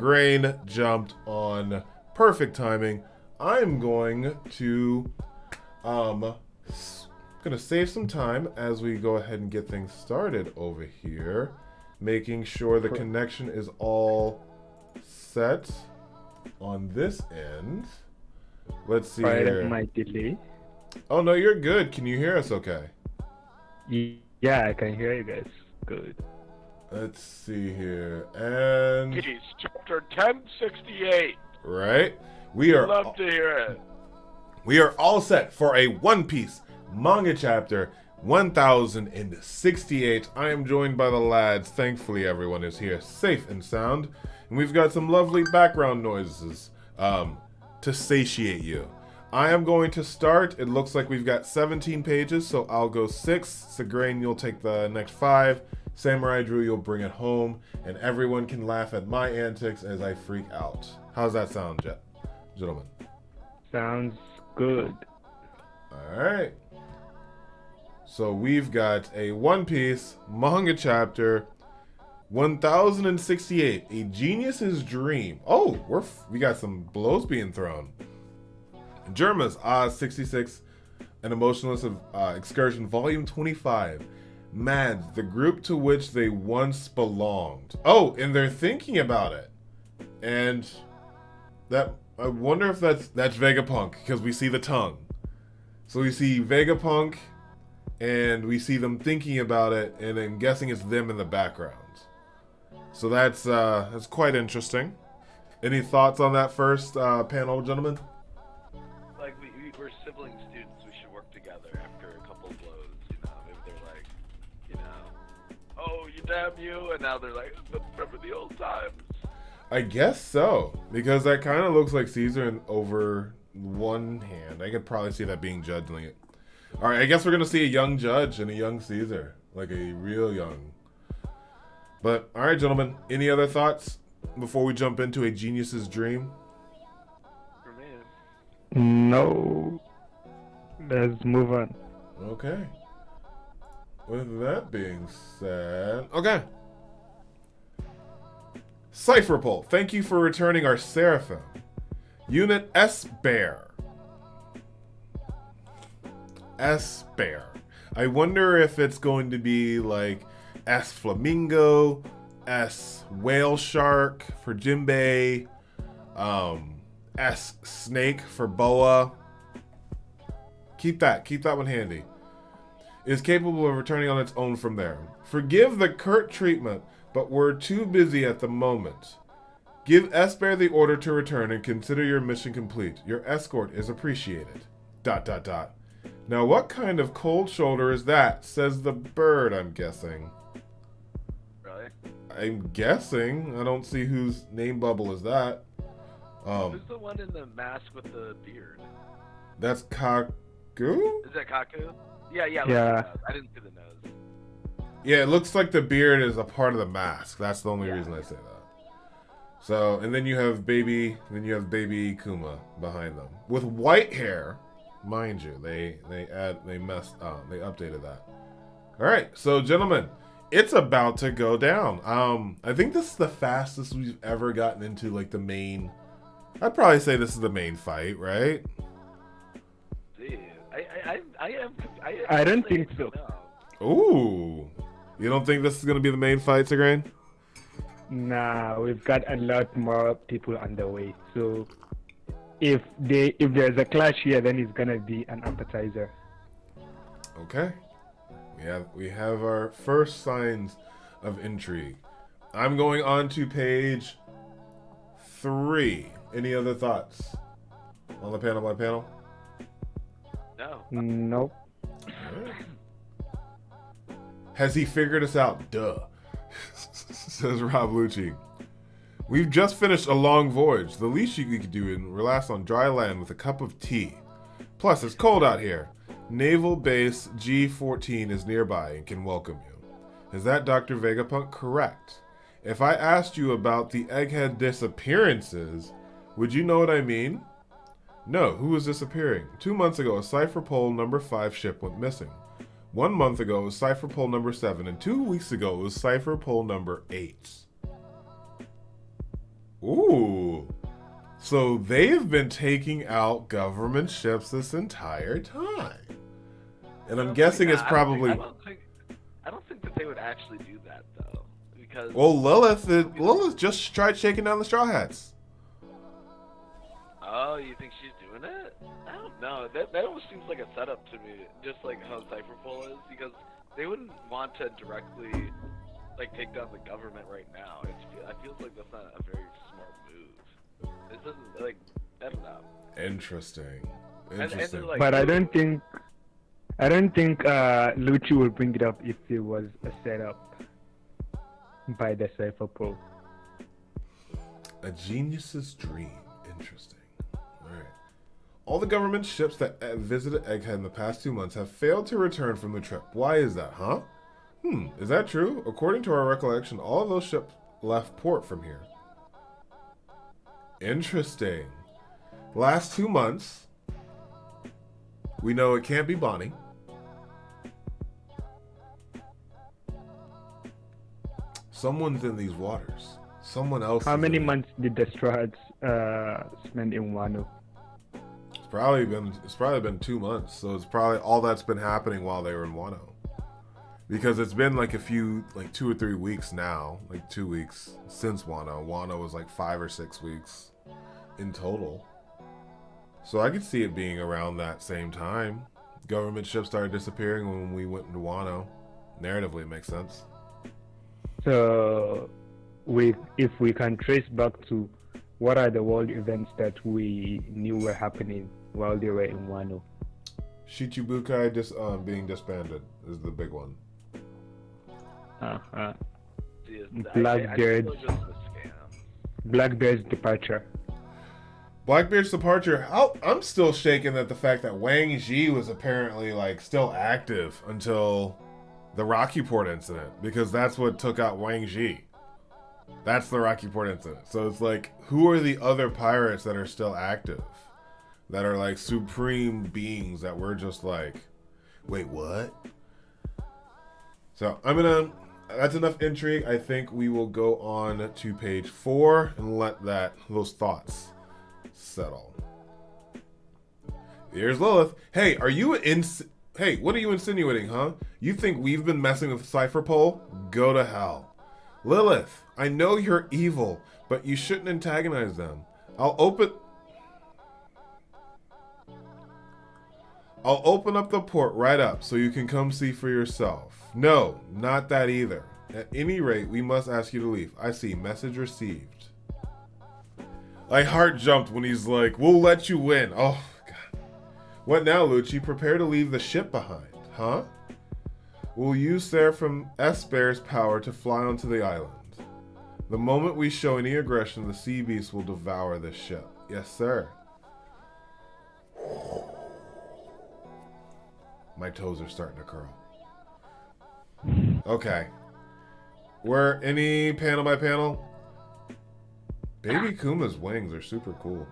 Grain jumped on. Perfect timing. I'm going to gonna save some time as we go ahead and get things started over here, making sure the connection is all set on this end. Let's see here. My delay. Oh no, you're good. Can you hear us okay? Yeah, I can hear you guys. Good. Let's see here. And Geez, chapter 1068. right, we are Love to hear it. we are all set for a One Piece manga chapter 1068. I am joined by the lads. Thankfully, everyone is here safe and sound, and we've got some lovely background noises to satiate you. I am going to start. It looks like we've got 17 pages, so I'll go 6. Segrain, you'll take the next 5. Samurai Drew, you'll bring it home, and everyone can laugh at my antics as I freak out. How's that sound, gentlemen? Sounds good. Alright. So we've got a One Piece manga chapter 1068, A Genius's Dream. Oh, we got some blows being thrown. Germa's 66, An Emotionless Excursion, Volume 25. Mads, the group to which they once belonged. Oh, and they're thinking about it. And that, I wonder if that's Vegapunk, because we see the tongue. So we see Vegapunk, and we see them thinking about it, and I'm guessing it's them in the background. So that's quite interesting. Any thoughts on that first panel, gentlemen? Like, we're sibling students. We should work together after a couple blows, you know? Maybe they're like, you know, oh, you damn you, and now they're like, remember the old times. I guess so, because that kind of looks like Caesar in over one hand. I could probably see that being judging it. All right, I guess we're going to see a young Judge and a young Caesar, like a real young. But, all right, gentlemen, any other thoughts before we jump into A Genius's Dream? For me. No. Let's move on. Okay. With that being said, okay. Cypherpole, thank you for returning our Seraphim. Unit S-Bear. S-Bear. I wonder if it's going to be like S-Flamingo, S-Whale Shark for Jinbei, S-Snake for Boa. Keep that one handy. Is capable of returning on its own from there. Forgive the curt treatment, but we're too busy at the moment. Give S-Bear the order to return and consider your mission complete. Your escort is appreciated. ... Now what kind of cold shoulder is that? Says the bird, I'm guessing. Really? I'm guessing. I don't see whose name bubble is that. Who's the one in the mask with the beard? That's Kaku? Is that Kaku? Yeah. Yeah. I didn't see the nose. Yeah, it looks like the beard is a part of the mask. That's the only reason I say that. So, and then you have baby Kuma behind them with white hair, mind you. They updated that. All right, so gentlemen, it's about to go down. I think this is the fastest we've ever gotten into like the main. I'd probably say this is the main fight, right? Dude, I don't think so. Ooh, you don't think this is gonna be the main fight, Segrain? Nah, we've got a lot more people on the way. So if there's a clash here, then it's gonna be an appetizer. Okay. We have our first signs of intrigue. I'm going on to page 3. Any other thoughts on the panel by panel? No. Nope. Right. Has he figured us out? Duh. Says Rob Lucci. We've just finished a long voyage. The least you could do is relax on dry land with a cup of tea. Plus, it's cold out here. Naval Base G14 is nearby and can welcome you. Is that Dr. Vegapunk correct? If I asked you about the Egghead disappearances, would you know what I mean? No, who was disappearing? 2 months ago, a Cipher Pole number 5 ship went missing. 1 month ago, it was Cipher Pole number 7, and 2 weeks ago, it was Cipher Pole number 8. Ooh. So they've been taking out government ships this entire time. And I'm guessing it's probably... I don't think that they would actually do that, though. Because... Well, Lilith just tried shaking down the Straw Hats. Oh, you think she's doing it? I don't know. That almost seems like a setup to me, just like how Cypherpole is, because they wouldn't want to directly, like, take down the government right now. I feel like that's not a very smart move. This doesn't, like, I don't know. Interesting. And like, But I don't think Lucci will bring it up if it was a setup by the Cypherpole. A genius's dream. Interesting. Alright. All the government ships that visited Egghead in the past 2 months have failed to return from the trip. Why is that, huh? Is that true? According to our recollection, all of those ships left port from here. Interesting. Last 2 months, we know it can't be Bonnie. Someone's in these waters. Someone else. How many months did the Straw Hats spend in Wano? It's probably been 2 months. So it's probably all that's been happening while they were in Wano. Because it's been like 2 or 3 weeks now, like 2 weeks since Wano. Wano was like 5 or 6 weeks in total. So I could see it being around that same time. Government ships started disappearing when we went into Wano. Narratively, it makes sense. So, if we can trace back to what are the world events that we knew were happening while they were in Wano? Shichibukai being disbanded is the big one. Blackbeard's departure. Blackbeard's departure. I'm still shaken at the fact that Wang Ji was apparently like still active until the Rocky Port incident, because that's what took out Wang Ji. That's the Rocky Port incident. So it's like, who are the other pirates that are still active? That are like supreme beings that we're just like, wait, what? So that's enough intrigue. I think we will go on to page 4 and let those thoughts settle. Here's Lilith. Hey, Hey, what are you insinuating, huh? You think we've been messing with Cypherpole? Go to hell. Lilith, I know you're evil, but you shouldn't antagonize them. I'll open up the port right up so you can come see for yourself. No, not that either. At any rate, we must ask you to leave. I see. Message received. My heart jumped when he's like, we'll let you win. Oh, God. What now, Lucci? Prepare to leave the ship behind, huh? We'll use Seraphim S-Bear's power to fly onto the island. The moment we show any aggression, the sea beast will devour this ship. Yes, sir. My toes are starting to curl. Okay. We're any panel by panel? Baby Kuma's wings are super cool.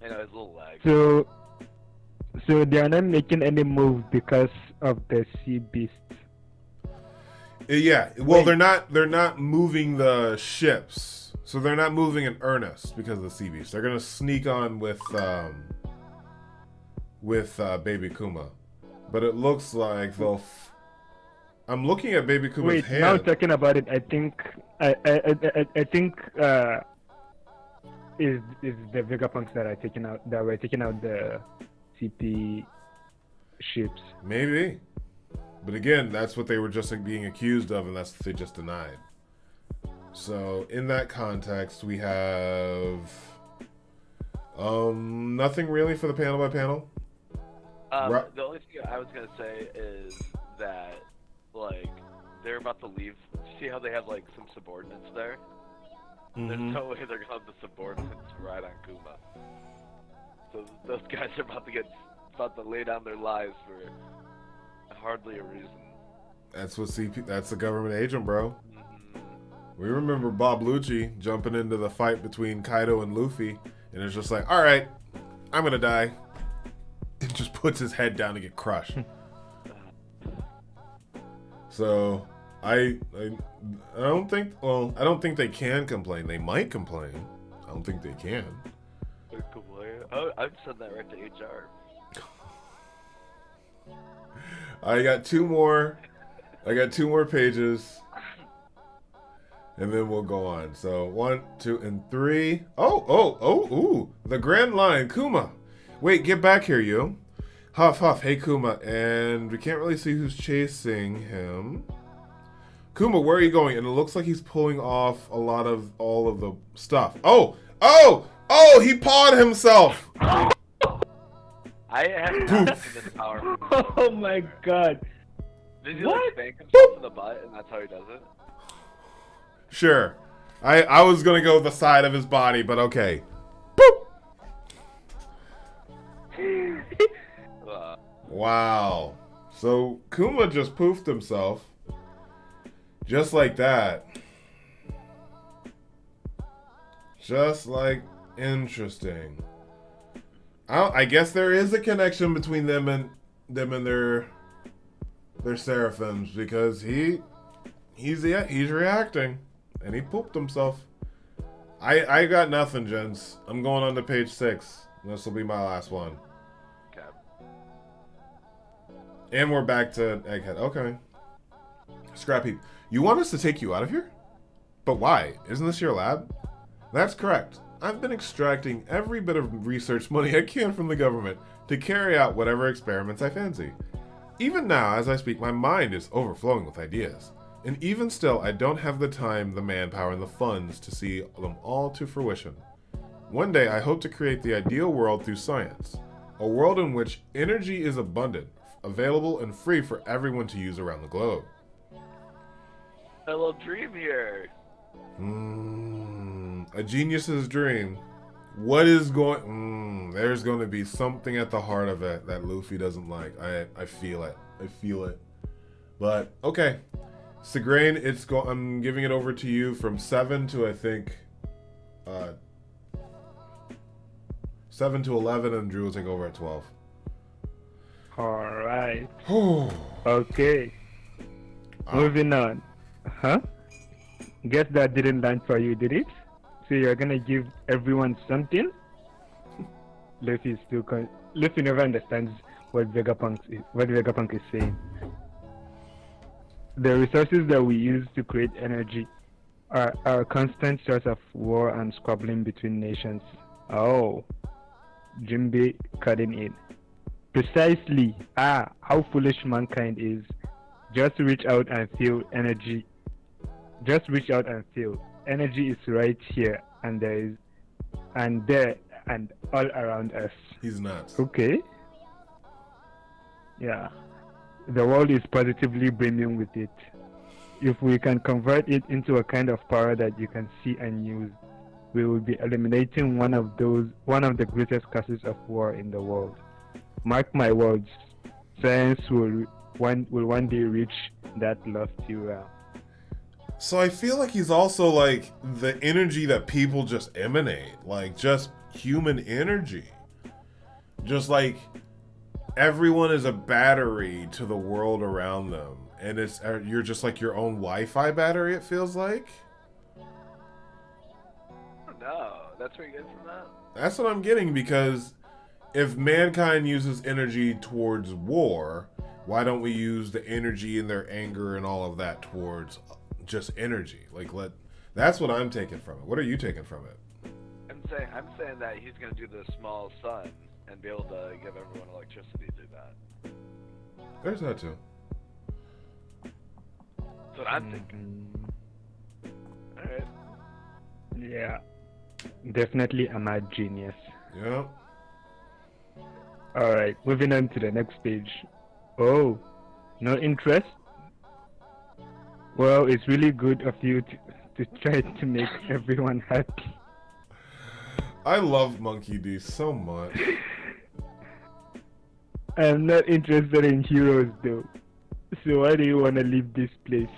I know, it's a little lag. So they are not making any move because of the sea beast. Yeah, well, they're not moving the ships, so they're not moving in earnest because of the sea beast. They're gonna sneak on with Baby Kuma, but it looks like they'll. I'm looking at Baby Kuma's hand. Now talking about it, I think is the Vegapunks that were taking out the CP ships. Maybe. But again, that's what they were just being accused of, and that's what they just denied. So in that context, we have nothing really for the panel by panel. The only thing I was gonna say is that, like, they're about to leave. See how they have like some subordinates there? Mm-hmm. There's no way they're gonna have the subordinates ride on Kuma. So those guys are about to lay down their lives for hardly a reason. That's the government agent, bro. Mm-hmm. We remember Bob Lucci jumping into the fight between Kaido and Luffy, and it's just like, all right, I'm gonna die. It just puts his head down to get crushed. So I don't think. Well, I don't think they can complain. They might complain. I don't think they can. Oh, I've said that right to HR. I got two more. I got two more pages, and then we'll go on. So 1, 2, and 3. Ooh! The Grand Line, Kuma. Wait, get back here, you. Huff, huff. Hey, Kuma, and we can't really see who's chasing him. Kuma, where are you going? And it looks like he's pulling off all of the stuff. Oh! He pawed himself. I have not seen this power. Oh my god. Did he like spank himself in the butt and that's how he does it? Sure. I was gonna go with the side of his body, but okay. Boop! Wow. So Kuma just poofed himself. Just like that. Just like interesting. I guess there is a connection between them and their seraphims because he's reacting and he pooped himself. I got nothing, gents. I'm going on to page 6. This will be my last one. Okay. And we're back to Egghead. Okay. Scrap Heap. You want us to take you out of here? But why? Isn't this your lab? That's correct. I've been extracting every bit of research money I can from the government to carry out whatever experiments I fancy. Even now, as I speak, my mind is overflowing with ideas. And even still, I don't have the time, the manpower, and the funds to see them all to fruition. One day, I hope to create the ideal world through science. A world in which energy is abundant, available, and free for everyone to use around the globe. A little dream here. A genius's dream. What is going... there's going to be something at the heart of it that Luffy doesn't like. I feel it. I feel it. But, okay. Segrain, I'm giving it over to you from 7 to, I think... 7 to 11, and Drew will take over at 12. Alright. Okay. Moving on. Huh? Guess that didn't land for you, did it? So you're gonna give everyone something? Luffy never understands what Vegapunk is saying. The resources that we use to create energy are a constant source of war and squabbling between nations. Oh, Jinbei cutting in. Precisely. How foolish mankind is. Just reach out and feel energy. Just reach out and feel. Energy is right here and there and all around us. He's nuts. Okay. Yeah. The world is positively brimming with it. If we can convert it into a kind of power that you can see and use, we will be eliminating one of the greatest causes of war in the world. Mark my words, science will one day reach that lofty realm. So I feel like he's also like the energy that people just emanate, like just human energy. Just like everyone is a battery to the world around them, and you're just like your own Wi-Fi battery, it feels like. No, that's where you get from that? That's what I'm getting, because if mankind uses energy towards war, why don't we use the energy and their anger and all of that towards just energy? That's what I'm taking from it. What are you taking from it? I'm saying that he's gonna do the small sun and be able to give everyone electricity through that. There's that too. That's what I'm thinking. Alright. Yeah. Definitely a mad genius. Yeah. Alright, moving on to the next page. Oh, no interest? Well, it's really good of you to try to make everyone happy. I love Monkey D so much. I'm not interested in heroes though. So why do you want to leave this place?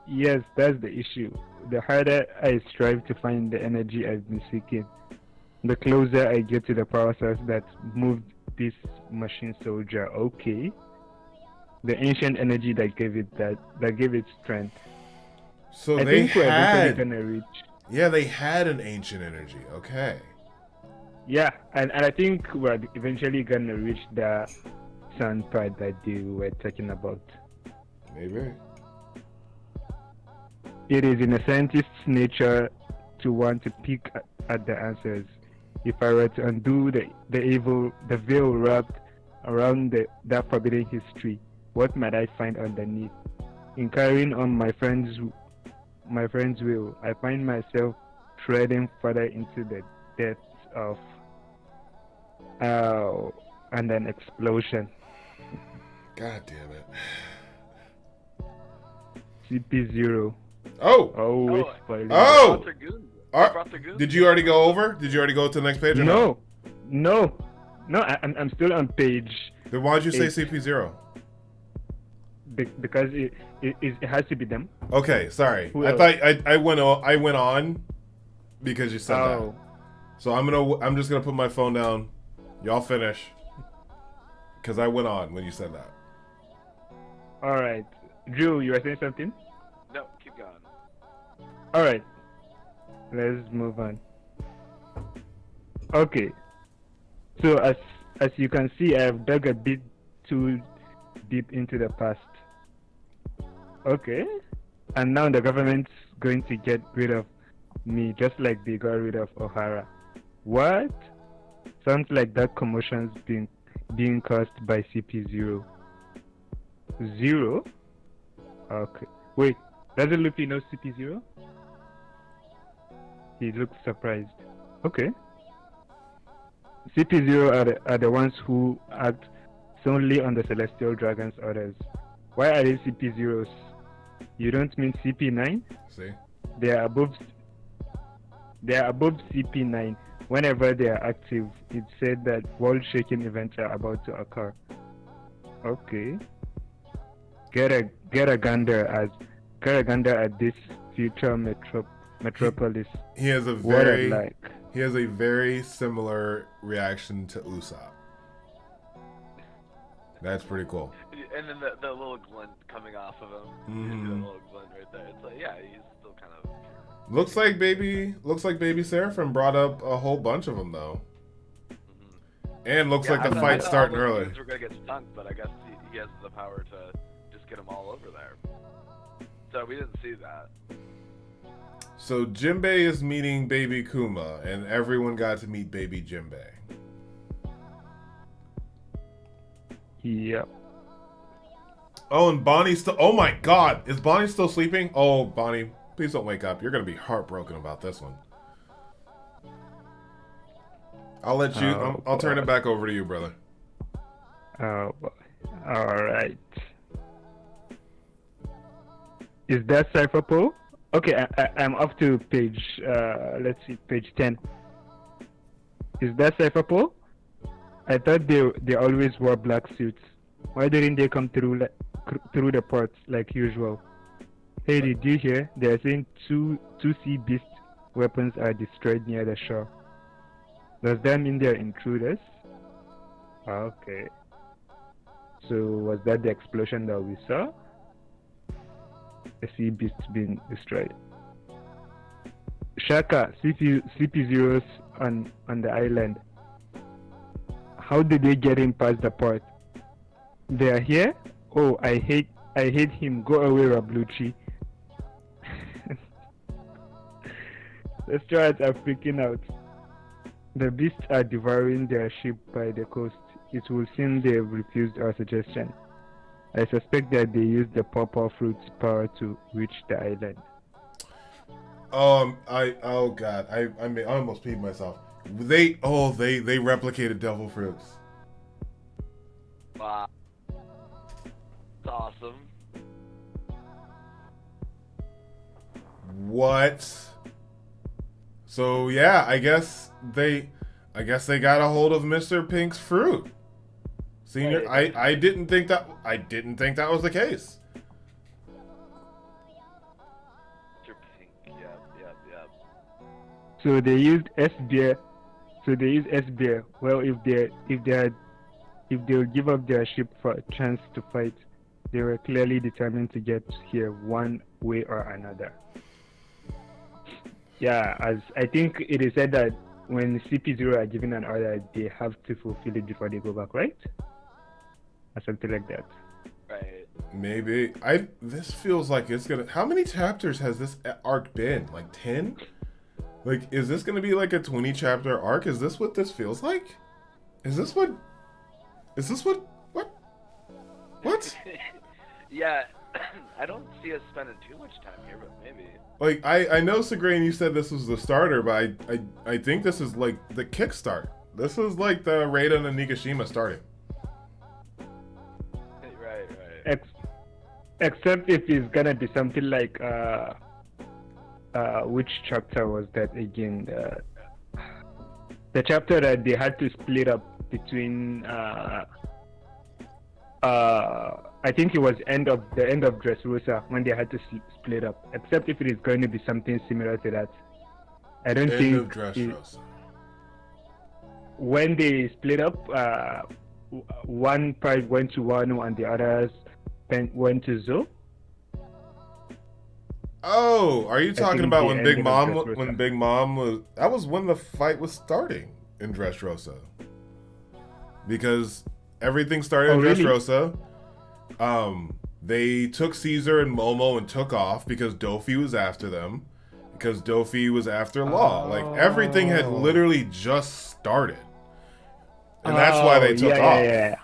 Yes, that's the issue. The harder I strive to find the energy I've been seeking, the closer I get to the power source that moved this machine soldier. Okay. the ancient energy that gave it strength. So I they think we're eventually had, gonna reach. yeah, they had an ancient energy. Okay. Yeah, and I think we're eventually gonna reach the sun part that you were talking about. Maybe. It is in a scientist's nature to want to peek at the answers. If I were to undo the veil wrapped around that forbidden history, what might I find underneath? In carrying on my friend's will, I find myself treading further into the depths of and an explosion. God damn it. CP0. Oh! Always spoiling. Oh! They Are- brought their goons. Did you already go over? Did you already go to the next page or No. I'm still on page Then why'd you say Eight. CP0? because it has to be them. Okay, sorry. Who I else? thought I went on because you said that. Oh, So I'm just gonna put my phone down. Y'all finish. Cause I went on when you said that. all right. Drew, you were saying something? No, keep going. All right. Let's move on. Okay. So as you can see, I have dug a bit too deep into the past. Okay. And now the government's going to get rid of me just like they got rid of O'Hara. What? Sounds like that commotion's being caused by CP0. Zero? Okay. Wait, doesn't Luffy know CP0? He looks surprised. Okay. CP0 are the ones who act solely on the Celestial Dragon's orders. Why are they CP0s? You don't mean CP9? See? They are above CP9. Whenever they are active, it's said that world-shaking events are about to occur. Okay. Get a gander at this future metropolis. He has a What very I'd like. he has a very similar reaction to Usopp. That's pretty cool. And then the little glint coming off of him. Mhm. The little glint right there. It's like, yeah, he's still kind of. Looks like baby Seraphim brought up a whole bunch of them though. And looks like the fight's starting early. We're gonna get stunk, but I guess he has the power to just get them all over there. So we didn't see that. So Jinbei is meeting baby Kuma, and everyone got to meet baby Jinbei. Yep. Oh, and Bonnie's still. Oh my God, is Bonnie still sleeping? Oh, Bonnie, please don't wake up. You're gonna be heartbroken about this one. I'll let you. I'll turn it back over to you, brother. Oh boy. All right. Is that Cypher Poe? Okay, I'm up to page. Let's see, page 10. Is that Cypher Poe? I thought they always wore black suits. Why didn't they come through the ports like usual? Hey, did you hear? They are saying two sea beast weapons are destroyed near the shore. Does that mean they're intruders? Okay. So was that the explosion that we saw? The sea beast being destroyed. Shaka, CP0s on the island. How did they get in past the port? They are here? Oh, I hate him. Go away, Rablucci. The Straws are freaking out. The beasts are devouring their ship by the coast. It will seem they have refused our suggestion. I suspect that they used the purple fruit's power to reach the island. Oh God, I almost peed myself. They replicated devil fruits. Wow. That's awesome. What? So yeah, I guess they got a hold of Mr. Pink's fruit. Senior, I didn't think that was the case. Mr. Pink, yep. So they used S-Bear. Well, if they'll give up their ship for a chance to fight, They were clearly determined to get here one way or another. Yeah, as I think it is said that when CP0 are given an order, they have to fulfill it before they go back, right? Or something like that. Right. Maybe. This feels like it's gonna. How many chapters has this arc been? Like 10? Like, is this gonna be like a 20 chapter arc? Is this what this feels like? Is this what? What? What? Yeah, I don't see us spending too much time here, but maybe. Like, I know, Segrain, you said this was the starter, but I think this is like the kickstart. This is like the Raiden and Nigashima starting. Right. Except if it's gonna be something like which chapter was that again? The chapter that they had to split up between I think it was the end of Dressrosa when they had to split up. Except if it is going to be something similar to that. I don't End think of Dressrosa. when they split up, one part went to Wano and the others went to Zo. Oh, are you talking think about the when Big ending of Mom Dressrosa. when Big Mom was? That was when the fight was starting in Dressrosa. Because everything started in really? Dressrosa. They took Caesar and Momo and took off because Dofi was after them. Because Dofi was after Law. Like, everything had literally just started. And that's why they took off. Yeah.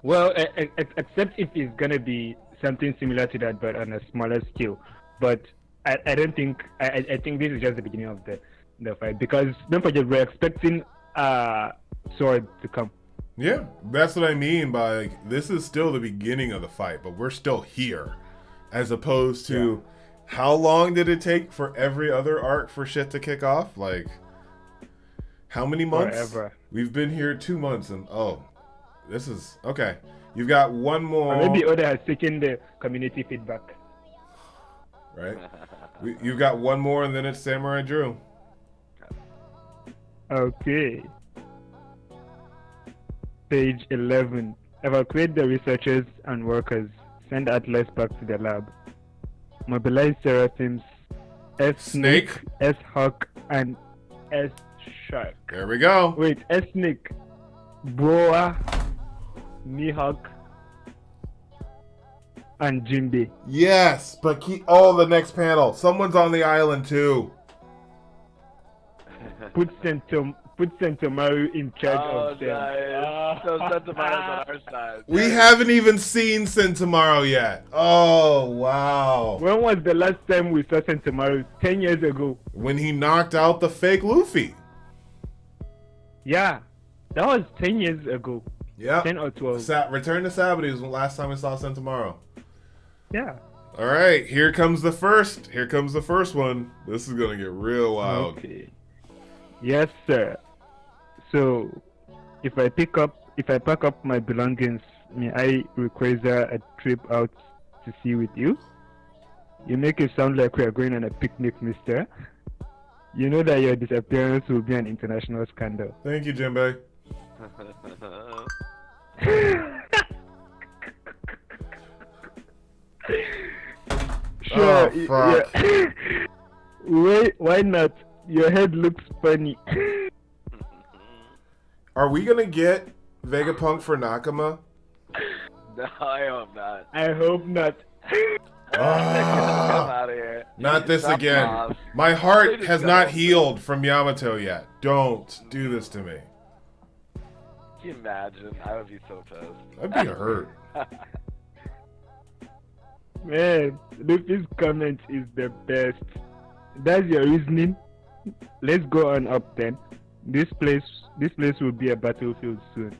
Well, except if it's gonna be something similar to that, but on a smaller scale. But I don't think. I think this is just the beginning of the fight, because don't forget we're expecting Sword to come. Yeah, that's what I mean by, like, this is still the beginning of the fight, but we're still here. As opposed to, how long did it take for every other arc for shit to kick off? Like, how many months? Forever. We've been here 2 months, and this is okay. You've got one more. Or maybe Oda has taken the community feedback. Right? You've got one more, and then it's Samurai Drew. Okay. Page 11. Evacuate the researchers and workers. Send Atlas back to the lab. Mobilize Seraphims, S-Snake, S-Hawk, and S-Shark. There we go. Wait, S-Snake, Boa, Mihawk, and Jinbe. Yes, but the next panel. Someone's on the island too. Put Sentomaru in charge of them. Nice. So Sentomaru's on our side. We haven't even seen Sentomaru yet. Oh, wow. When was the last time we saw Sentomaru? 10 years ago. When he knocked out the fake Luffy. Yeah, that was 10 years ago. Yeah. 10 or 12. Return to Saturday was the last time we saw Sentomaru. Yeah. All right, here comes the first. Here comes the first one. This is gonna get real wild. Okay. Yes, sir. So, if I pack up my belongings, may I request a trip out to sea with you? You make it sound like we are going on a picnic, mister. You know that your disappearance will be an international scandal. Thank you, Jinbei. Sure. Oh, fuck. Yeah. Wait, why not? Your head looks funny. Are we gonna get Vegapunk for Nakama? No, I hope not. I hope not. Come out of here. Not this Stop again. off. My heart Please has go. not healed from Yamato yet. Don't do this to me. Can you imagine? I would be so pissed. I'd be hurt. Man, Luffy's comment is the best. That's your reasoning? Let's go on up then. This place will be a battlefield soon.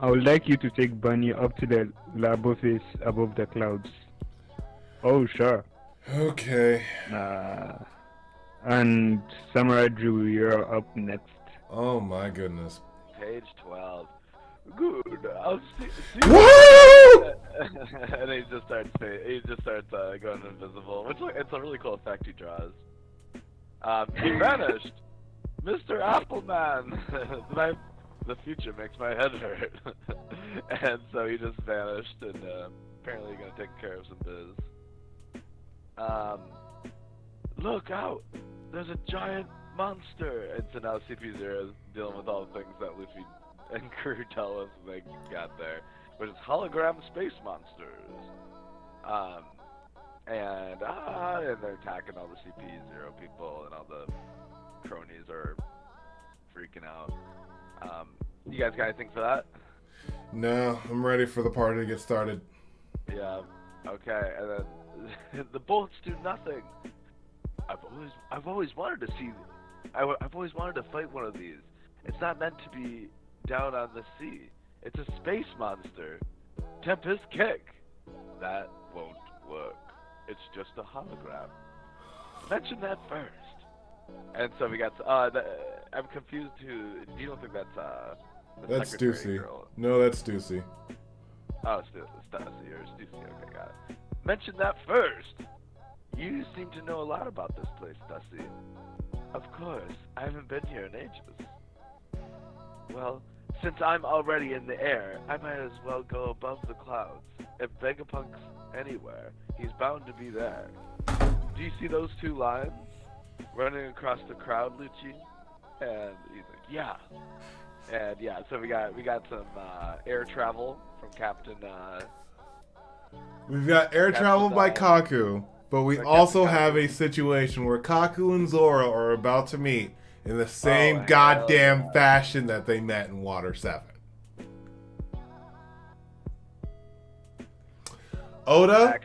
I would like you to take Bunny up to the lab office above the clouds. Oh, sure. Okay. And Samurai Drew, you're up next. Oh my goodness. Page 12. Good. I'll see Woo! And he just starts going invisible, which it's a really cool effect he draws. He vanished. Mr. Appleman. the future makes my head hurt. And so he just vanished, and apparently gonna take care of some biz. Look out! There's a giant monster! And so now CP0 is dealing with all the things that Luffy and crew tell us they got there, which is hologram space monsters. And they're attacking all the CP0 people, and all the cronies are freaking out. You guys got anything for that? No, I'm ready for the party to get started. Yeah. Okay. And then the bullets do nothing. I've always wanted to see. I've always wanted to fight one of these. It's not meant to be down on the sea. It's a space monster. Tempest kick. That won't work. It's just a hologram. Mention that first. And so we got. I'm confused too. You don't think that's the That's secretary Stussy. girl? No, that's Stussy. Oh, it's Stussy or Stussy. Okay, got it. Mention that first. You seem to know a lot about this place, Stussy. Of course. I haven't been here in ages. Well, since I'm already in the air, I might as well go above the clouds. If Vegapunk's anywhere, he's bound to be there. Do you see those two lines running across the crowd, Lucci? And he's like, yeah. And yeah, so we got some air travel from Captain. We've got air travel by Kaku, but we also have a situation where Kaku and Zoro are about to meet in the same goddamn fashion that they met in Water 7. Oda?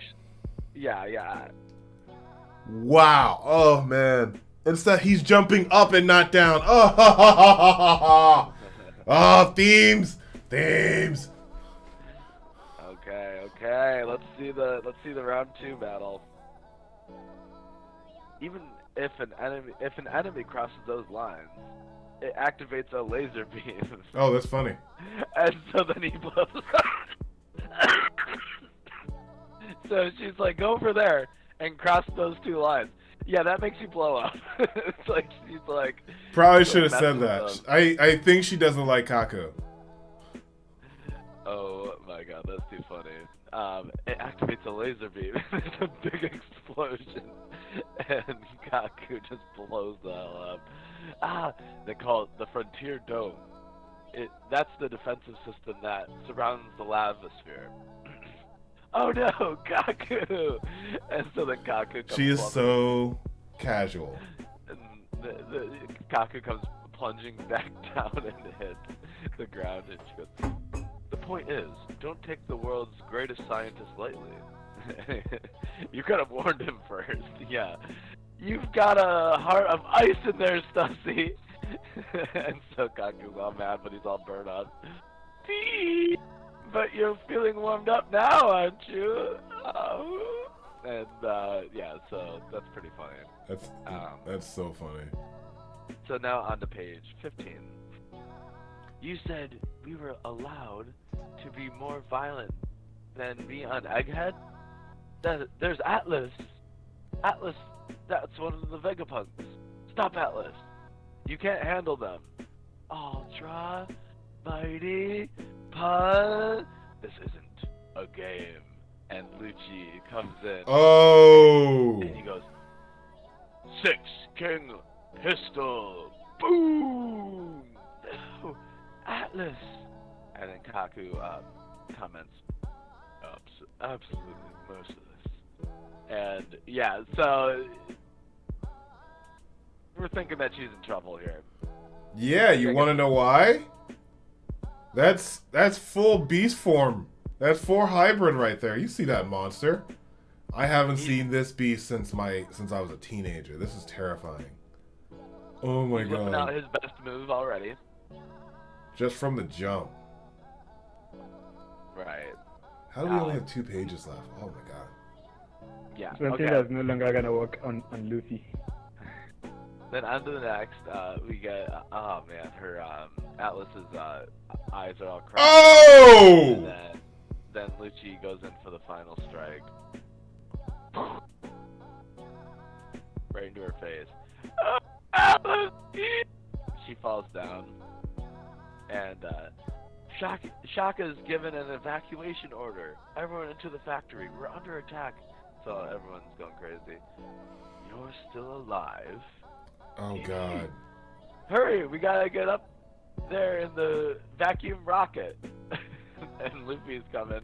Yeah. Wow. Oh, man. Instead, he's jumping up and not down. Oh, ha, ha, ha, ha, ha. Oh, themes. Themes. Okay. Let's see the round 2 battle. Even if an enemy crosses those lines, it activates a laser beam. Oh, that's funny. And so then he blows up. So she's like, go over there and cross those 2 lines. Yeah, that makes you blow up. It's like she's like. Probably should have said that. I think she doesn't like Kaku. Oh my god, that's too funny. It activates a laser beam. It's a big explosion, and Kaku just blows the hell up. They call it the Frontier Dome. That's the defensive system that surrounds the lava sphere. Oh no, Kaku! And so then Kaku comes. She is so casual. And the Kaku comes plunging back down and hits the ground, and she goes, "The point is, don't take the world's greatest scientist lightly." You could have warned him first. Yeah, you've got a heart of ice in there, Stussy. And so Kaku's all mad, but he's all burnt up. But you're feeling warmed up now, aren't you? Oh. And yeah, so that's pretty funny. That's so funny. So now on to page 15. You said we were allowed to be more violent than me on Egghead? There's Atlas. Atlas, that's one of the Vegapunks. Stop, Atlas. You can't handle them. Ultra, Mighty, Pun. This isn't a game. And Lucci comes in. Oh! And he goes, 6 King Pistol. Boom! No, Atlas. And then Kaku comments, absolutely merciless. And yeah, so we're thinking that she's in trouble here. Yeah, you want to know why? That's full beast form. That's 4 hybrid right there. You see that monster? I haven't seen this beast since I was a teenager. This is terrifying. Oh my god. Whipping out his best move already. Just from the jump. Right. How do we only have 2 pages left? Oh my god. Yeah. Something that's no longer gonna work on Luffy. Then on to the next, we get, oh man, her, Atlas's, eyes are all crossed. Oh! And then Lucci goes in for the final strike. Right into her face. Oh, Atlas! She falls down. and Shaka's given an evacuation order. Everyone into the factory. We're under attack. So everyone's going crazy. You're still alive. Oh God. Hurry, we gotta get up there in the vacuum rocket. And Luffy's coming.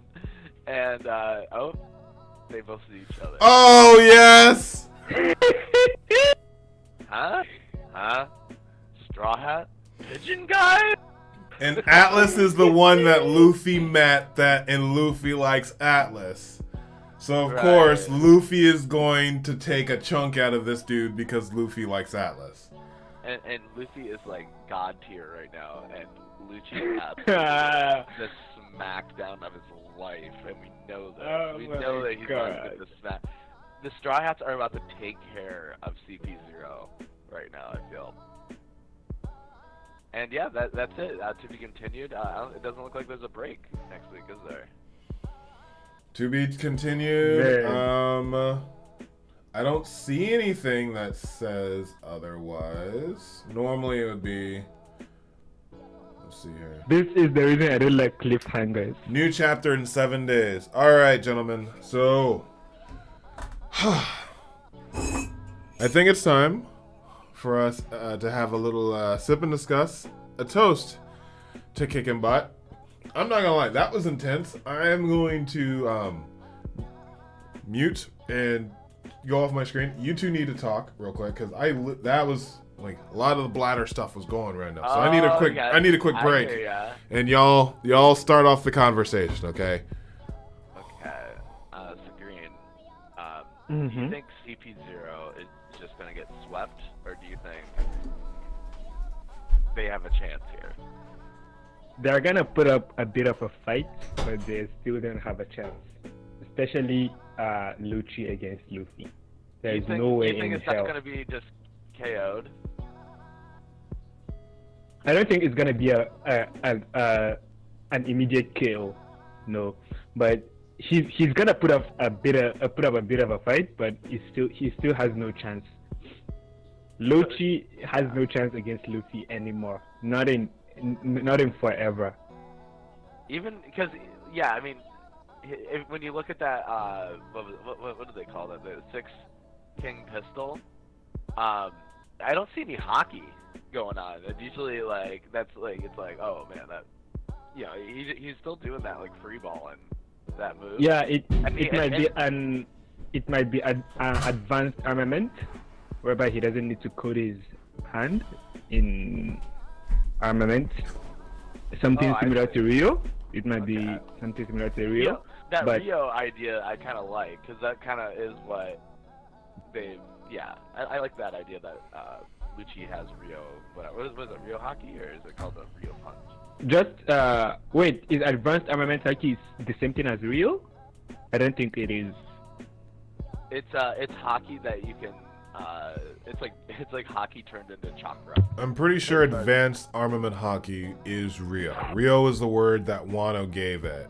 And, they both see each other. Oh yes. Huh? Straw Hat? Pigeon guy? And Atlas is the one that Luffy met, and Luffy likes Atlas. So of course, Luffy is going to take a chunk out of this dude because Luffy likes Atlas. And Luffy is like god tier right now, and Lucci has the smackdown of his life, and we know that. Oh we know that he's going to get the smack. The Straw Hats are about to take care of CP0 right now, I feel. And yeah, that's it. To be continued. It doesn't look like there's a break next week, is there? To be continued. Yeah. I don't see anything that says otherwise. Normally it would be. Let's see here. This is the reason I don't like cliffhangers. New chapter in 7 days. All right, gentlemen. So, I think it's time for us to have a little sip and discuss, a toast to kicking butt. I'm not gonna lie, that was intense. I am going to mute and go off my screen. You two need to talk real quick because that was like a lot of the bladder stuff was going right now. So I need a quick break. And y'all start off the conversation, okay? Okay. So Green, do you think CP0 is just gonna get swept, or do you think they have a chance here? They're gonna put up a bit of a fight, but they still don't have a chance. Especially Lucci against Luffy. There's no way in hell. You think it's not gonna be just KO'd? I don't think it's gonna be an immediate KO, no. But he's gonna put up a bit of a fight, but he still has no chance. Lucci has no chance against Luffy anymore. Not in forever. Even because, yeah, I mean, when you look at that, what do they call that? The 6 King pistol. I don't see any hockey going on. It's usually like it's like, oh man, that, you know, he's still doing that, like free balling that move. Yeah, it might be an advanced armament, whereby he doesn't need to coat his hand in armament. Something similar to Rio. It might be something similar to Rio. That Rio idea I kind of like, because that kind of is what they. Yeah, I like that idea that Lucci has Rio. What is it, Rio hockey, or is it called a Rio punch? Just wait, is advanced armament hockey the same thing as Rio? I don't think it is. It's hockey that you can. It's like hockey turned into chakra. I'm pretty sure advanced armament hockey is Rio. Rio is the word that Wano gave it,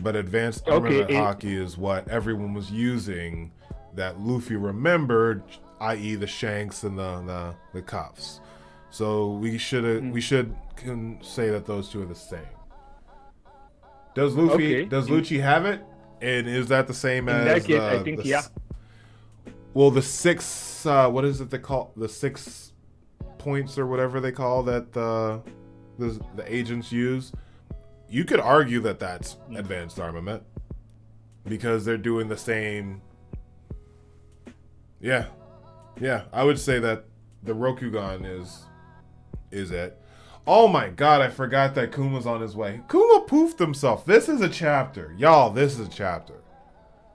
but advanced armament hockey is what everyone was using that Luffy remembered, i.e. the shanks and the cuffs. So we can say that those two are the same. Does Lucci have it? And is that the same as? In that case, I think yeah. Well, the 6, what is it they call the 6 points or whatever they call that the agents use. You could argue that that's advanced armament because they're doing the same. Yeah, I would say that the Rokugan is it. Oh my god, I forgot that Kuma's on his way. Kuma poofed himself. This is a chapter. Y'all, this is a chapter.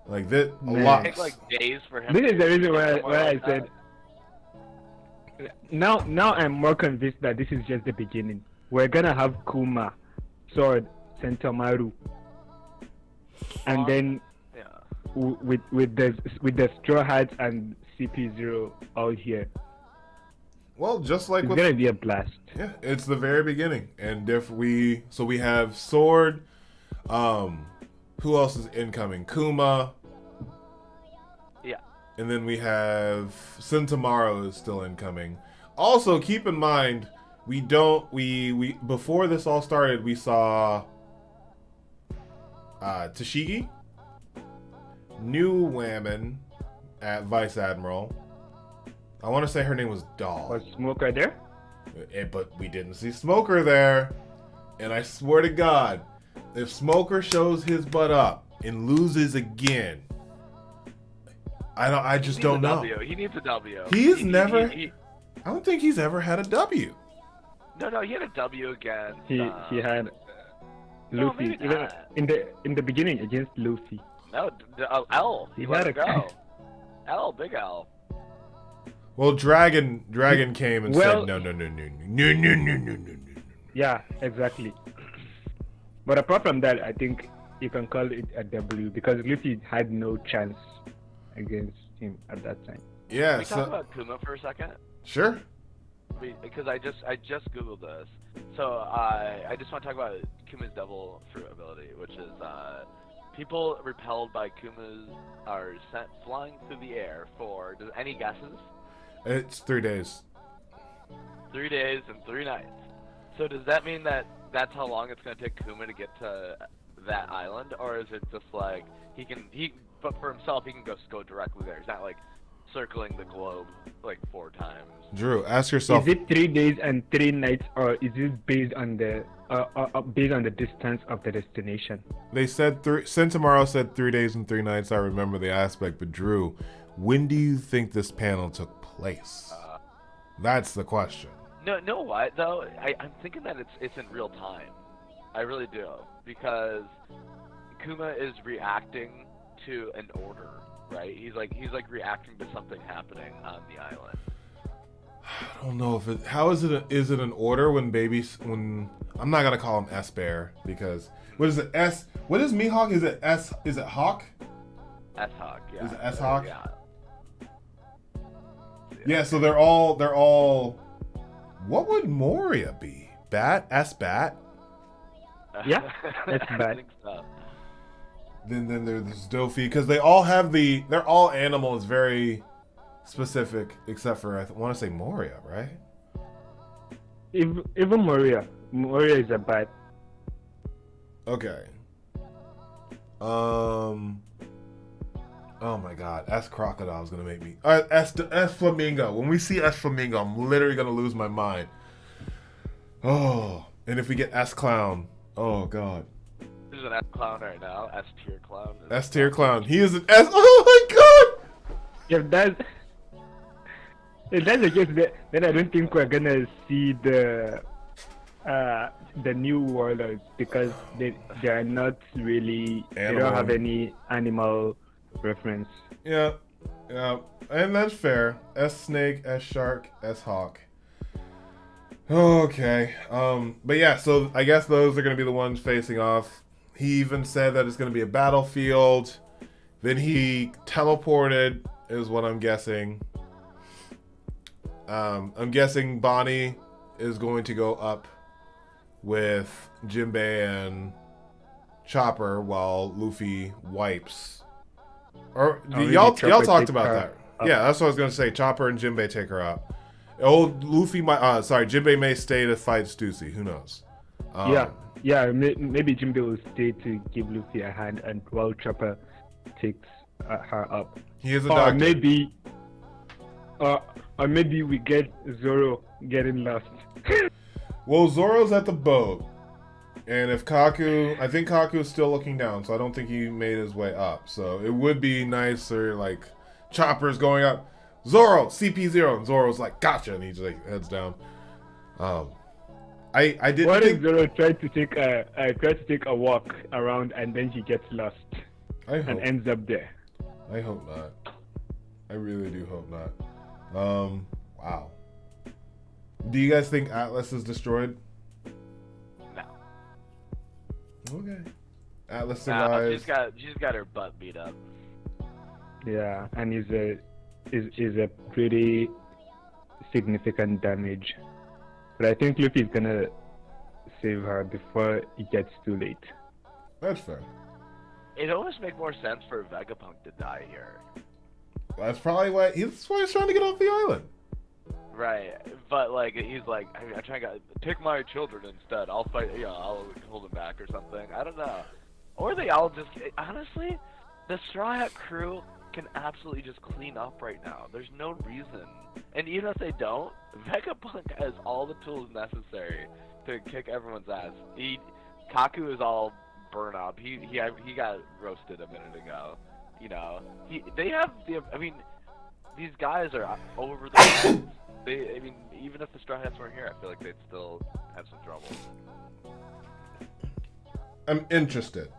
Like this, a lot. It takes like days for him. This is the reason why I said. Now I'm more convinced that this is just the beginning. We're gonna have Kuma, Sword, Sentomaru, and then with the Straw Hats and CP0 all here. Well, just like it's gonna be a blast. Yeah, it's the very beginning, and if we have Sword. Who else is incoming? Kuma. Yeah. And then we have Sentomaru is still incoming. Also, keep in mind, we don't we before this all started, we saw Tashigi, new Whammon at Vice Admiral. I want to say her name was Doll. Was Smoker there? But we didn't see Smoker there. And I swear to God, if Smoker shows his butt up and loses again, I just don't know. He needs a W. He's never. I don't think he's ever had a W. No, he had a W against. He had Luffy in the beginning against Luffy. No, L. He let it go. L, big L. Well, Dragon came and said no. Yeah, exactly. But apart from that, I think you can call it a W because Luffy had no chance against him at that time. Yeah. Can we talk about Kuma for a second? Sure. Because I just googled this, so I just want to talk about Kuma's Devil Fruit ability, which is people repelled by Kuma's are sent flying through the air for any guesses? It's 3 days. 3 days and 3 nights. So does that mean that that's how long it's going to take Kuma to get to that island, or is it just like but for himself he can go directly there? He's not like circling the globe like 4 times. Drew, ask yourself. Is it 3 days and 3 nights, or is it based on the distance of the destination? They said Sentomaro said 3 days and 3 nights. I remember the aspect, but Drew, when do you think this panel took place? That's the question. No, what though? I'm thinking that it's in real time. I really do, because Kuma is reacting to an order, right? He's like reacting to something happening on the island. I don't know if it. How is it? Is it an order when I'm not gonna call him S Bear because what is it? S. What is Mihawk? Is it S? Is it Hawk? S Hawk. Yeah. Is it S Hawk? Yeah. Yeah. So they're all. What would Moria be? Bat? S Bat? Yeah, that's bad. I think so. Then there's Dofi because they all have they're all animals very specific except for I want to say Moria, right? Even Moria is a bat. Okay. Oh my God, S Crocodile is gonna make me S Flamingo. When we see S Flamingo, I'm literally gonna lose my mind. Oh, and if we get S Clown, oh God. There's an S clown right now. S tier clown. S tier clown. He is an S. Oh my God. If that's the case, then I don't think we're gonna see the new Warlords because they are not really. They don't have any animal reference. Yeah, and that's fair. S Snake, S Shark, S Hawk. Okay, but yeah, so I guess those are gonna be the ones facing off. He even said that it's gonna be a battlefield. Then he teleported, is what I'm guessing. I'm guessing Bonnie is going to go up with Jinbei and Chopper while Luffy wipes. Or y'all talked about that. Yeah, that's what I was gonna say. Chopper and Jinbei take her out. Jinbei may stay to fight Stussy. Who knows? Maybe Jinbei will stay to give Luffy a hand, and while Chopper takes her up. He is a doctor. Or maybe we get Zoro getting lost. Well, Zoro's at the boat, and if I think Kaku is still looking down, so I don't think he made his way up. So it would be nicer, like Chopper's going up, Zoro CP0, and Zoro's like, gotcha, and he just like heads down. I didn't. What if Zoro tried to take a walk around and then he gets lost and ends up there? I hope not. I really do hope not. Wow. Do you guys think Atlas is destroyed? No. Okay. Atlas survives. She's got her butt beat up. Yeah, and is a pretty significant damage. But I think Luffy's gonna save her before it gets too late. That's fair. It almost makes more sense for Vegapunk to die here. That's probably why he's trying to get off the island. Right, but like he's like, I'm trying to take my children instead. I'll fight. I'll hold them back or something. I don't know. Or they all just honestly, the Straw Hat crew can absolutely just clean up right now. There's no reason. And even if they don't, Vegapunk has all the tools necessary to kick everyone's ass. Kaku is all burnt up. He got roasted a minute ago. They have the. I mean, these guys are over the heads. Even if the Straw Hats weren't here, I feel like they'd still have some trouble. I'm interested,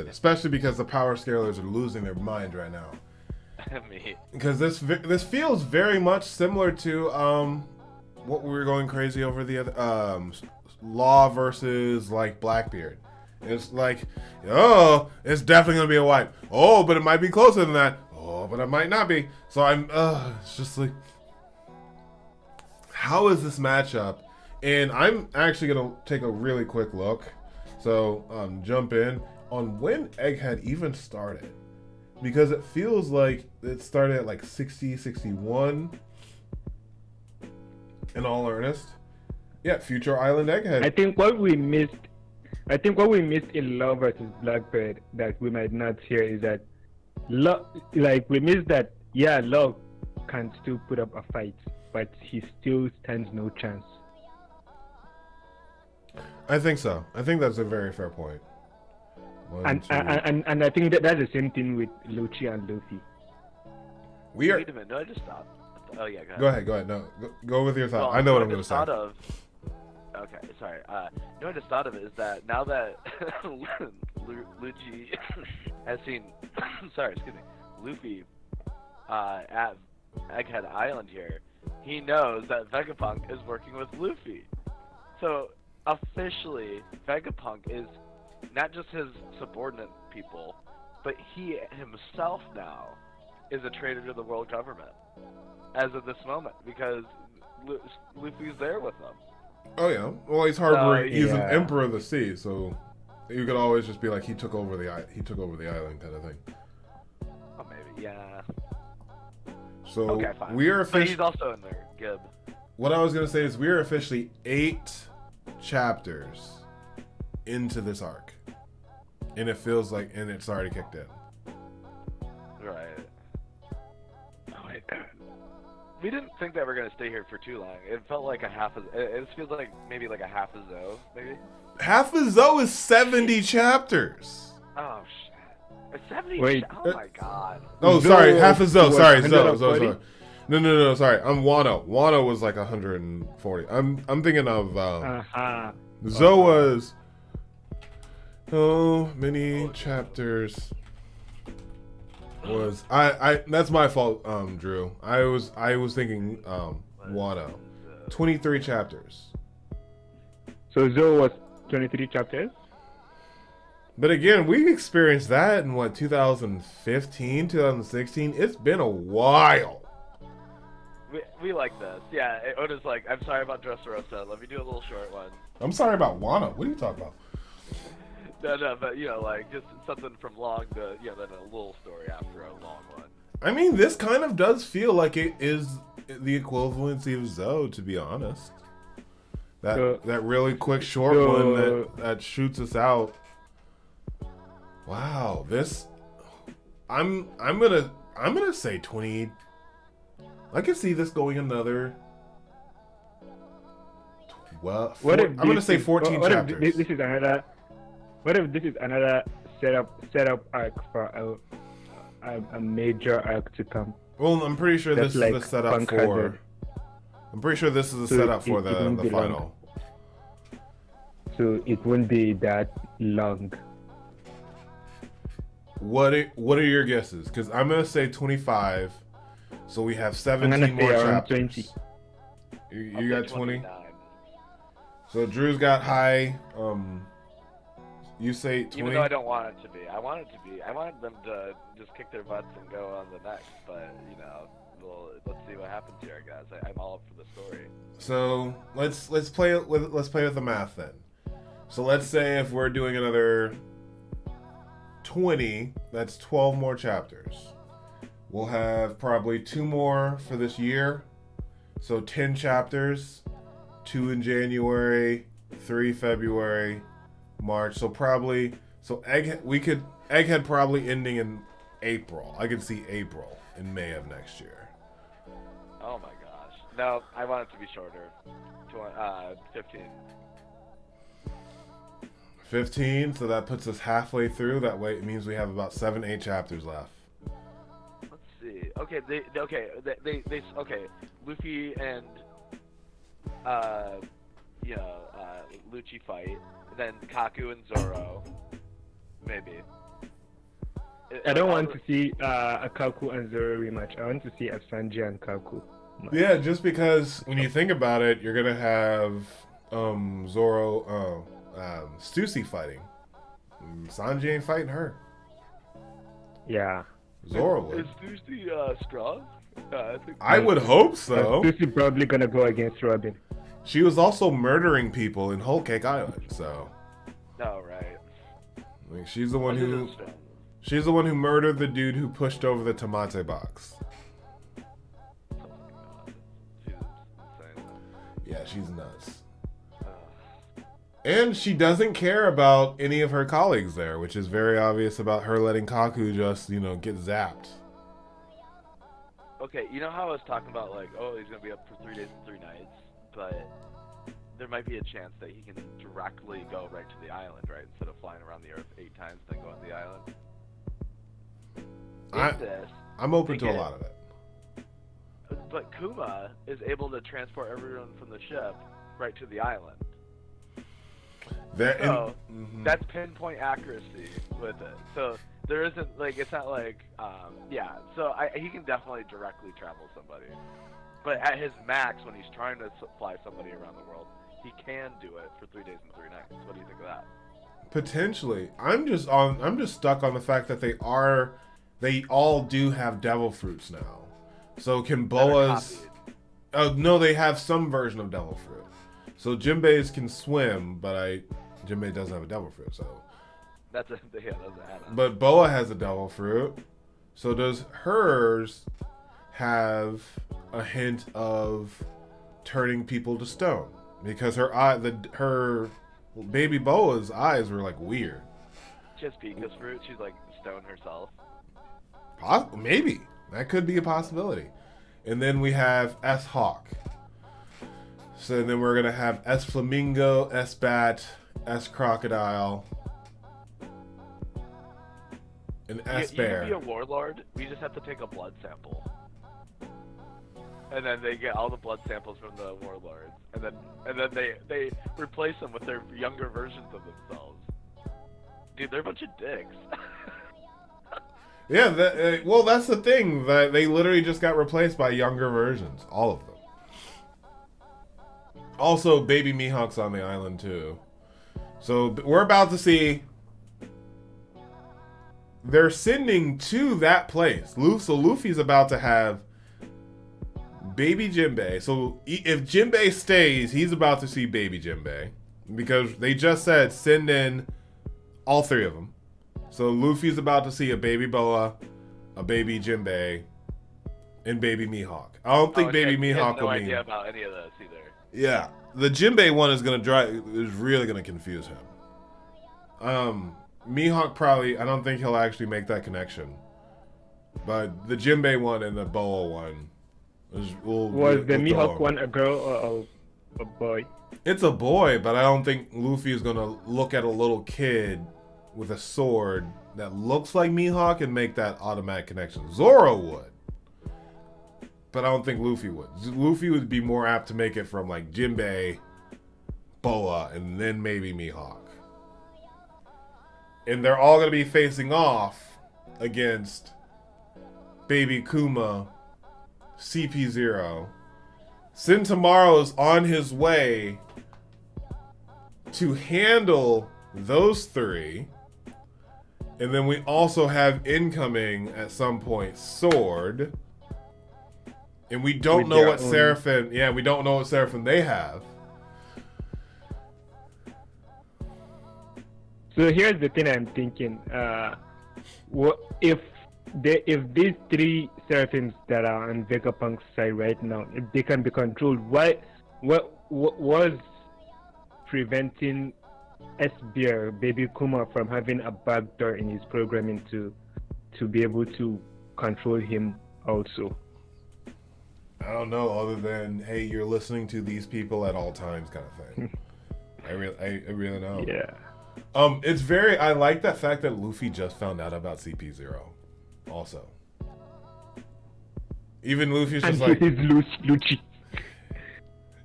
especially because the power scalers are losing their mind right now. Me. Because this feels very much similar to what we were going crazy over the other Law versus like Blackbeard. It's like, oh, it's definitely gonna be a wipe. Oh, but it might be closer than that. Oh, but it might not be. So it's just like, how is this matchup? And I'm actually gonna take a really quick look. So jump in on when Egghead even started, because it feels like it started at like 60, 61. In all earnest, yeah, Future Island Egghead. I think what we missed in Love versus Blackbird that we might not hear is that we missed that. Yeah, Love can still put up a fight, but he still stands no chance. I think so. I think that's a very fair point. And I think that's the same thing with Lucci and Luffy. Wait a minute, no, I just stopped. Oh yeah, go ahead. No, go with your thought. I know what I'm going to say. Okay, sorry. I just thought of is that now that Lucci has seen, Luffy at Egghead Island here, he knows that Vegapunk is working with Luffy. So officially, Vegapunk is not just his subordinate people, but he himself now is a traitor to the world government as of this moment, because Luffy's there with them. Oh yeah, well he's harboring. He's an emperor of the sea, so you could always just be like he took over the island kind of thing. Oh maybe, yeah. So okay, fine. we are But he's also in there. Good. What I was gonna say is we are officially 8 chapters into this arc, and it feels like, and it's already kicked in. Right. Oh wait. We didn't think that we're gonna stay here for too long. It felt like it feels like maybe like a half a Zoe, maybe. Half a Zoe is 70 chapters. Oh shit. 70. Wait. Oh my god. Oh, sorry, half a Zoe. Sorry, Zoe. No. Sorry, I'm Wano. Wano was like 140. I'm thinking of Zoe was many chapters. Was I that's my fault, Drew. I was thinking Wano. 23 chapters. So Zoe was 23 chapters? But again, we experienced that in 2015, 2016. It's been a while. We like this. Yeah, Oda's like, I'm sorry about Dressrosa. Let me do a little short one. I'm sorry about Wano. What are you talking about? No, but like just something from long to then a little story after a long one. I mean, this kind of does feel like it is the equivalency of Zoe, to be honest. That really quick short one that shoots us out. Wow, this I'm gonna say 20. I can see this going another 12. I'm gonna say 14 chapters. What if this is another setup arc for a major arc to come? Well, I'm pretty sure this like is the setup for. I'm pretty sure this is the setup for the final. So it won't be that long. What are your guesses? Because I'm gonna say 25. So we have 17 more chapters. 20. You got 20. So Drew's got high. You say 20. Even though I don't want it to be, I want them to just kick their butts and go on the next. But let's see what happens here, guys. I'm all up for the story. So let's play with the math then. So let's say if we're doing another 20, that's 12 more chapters. We'll have probably 2 more for this year, So 10 chapters, 2 in January, 3 February, March. So Egghead probably ending in April. I could see April in May of next year. Oh my gosh. No, I want it to be shorter. 15. 15, so that puts us halfway through. That way it means we have about 7-8 chapters left. Let's see. Okay, they Luffy and Lucci fight, then Kaku and Zoro, maybe. I don't want to see a Kaku and Zoro rematch. I want to see a Sanji and Kaku match. Yeah, just because when you think about it, you're gonna have Zoro, Stussy fighting. Sanji ain't fighting her. Yeah. Zoro would. Is Stussy strong? I would hope so. Stussy probably gonna go against Robin. She was also murdering people in Whole Cake Island, so. No, right. Like, she's the one who murdered the dude who pushed over the tomate box. Oh my god. She's insane. Yeah, she's nuts. And she doesn't care about any of her colleagues there, which is very obvious about her letting Kaku just, get zapped. Okay, you know how I was talking about, like, oh, he's gonna be up for 3 days and 3 nights, but there might be a chance that he can directly go right to the island, right? Instead of flying around the Earth 8 times, then go on the island. I'm open to a lot of it. But Kuma is able to transport everyone from the ship right to the island. That's pinpoint accuracy with it. So there isn't, like, it's not like, so he can definitely directly travel somebody. But at his max, when he's trying to fly somebody around the world, he can do it for 3 days and 3 nights. What do you think of that? Potentially. I'm just stuck on the fact that they all do have devil fruits now. So can Boa's... Oh, no, they have some version of devil fruit. So Jinbei's can swim, but Jinbei doesn't have a devil fruit, so... That's an add-on. But Boa has a devil fruit. So does hers have a hint of turning people to stone? Because her baby Boa's eyes were, like, weird. She has Pika's fruit. She's, like, stone herself. Maybe. That could be a possibility. And then we have S-Hawk. So then we're going to have S-Flamingo, S-Bat, S-Crocodile, and S-Bear. You can be a warlord. We just have to take a blood sample. And then they get all the blood samples from the warlords. And then they replace them with their younger versions of themselves. Dude, they're a bunch of dicks. Yeah, that's the thing. That they literally just got replaced by younger versions. All of them. Also, baby Mihawk's on the island, too. So, we're about to see... They're sending to that place. So, Luffy's about to have baby Jinbei. So, if Jinbei stays, he's about to see baby Jinbei. Because they just said send in all 3 of them. So, Luffy's about to see a baby Boa, a baby Jinbei, and baby Mihawk. I don't think baby Mihawk will be... He has no idea about any of this either. Yeah, the Jinbei one is really gonna confuse him. Mihawk probably, I don't think he'll actually make that connection. But the Jinbei one and the Boa one was the Mihawk one a girl or a boy? It's a boy, but I don't think Luffy is gonna look at a little kid with a sword that looks like Mihawk and make that automatic connection. Zoro would. But I don't think Luffy would. Luffy would be more apt to make it from, like, Jinbei, Boa, and then maybe Mihawk. And they're all going to be facing off against Baby Kuma, CP0. Sentomaru is on his way to handle those 3. And then we also have incoming, at some point, Sword. And we don't know what Seraphim... Yeah, we don't know what Seraphim they have. So here's the thing I'm thinking. What if if these three seraphims that are on Vegapunk's side right now, if they can be controlled, what was preventing S-Bear, Baby Kuma, from having a backdoor in his programming to be able to control him also? I don't know, other than, hey, you're listening to these people at all times kind of thing. I really know. Yeah. It's very, I like that fact that Luffy just found out about CP0 also. Even Luffy's just like, he's Lucci.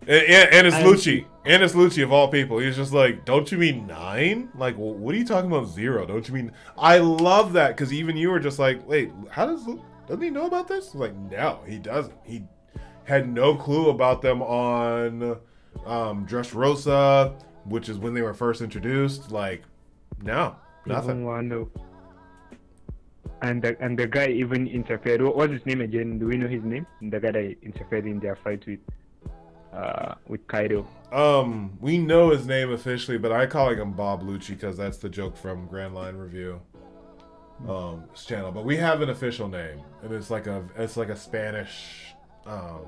and it's Lucci. And it's Lucci of all people. He's just like, don't you mean 9? Like, what are you talking about 0? Don't you mean... I love that, because even you were just like, wait, doesn't he know about this? Like, no, he doesn't. He had no clue about them on Dressrosa, which is when they were first introduced. Like, no, nothing. And the guy even interfered. What's his name again? Do we know his name? The guy that interfered in their fight with Kaido. We know his name officially, but I calling him Bob Lucci because that's the joke from Grand Line Review. His channel, but we have an official name, and it's like a Spanish.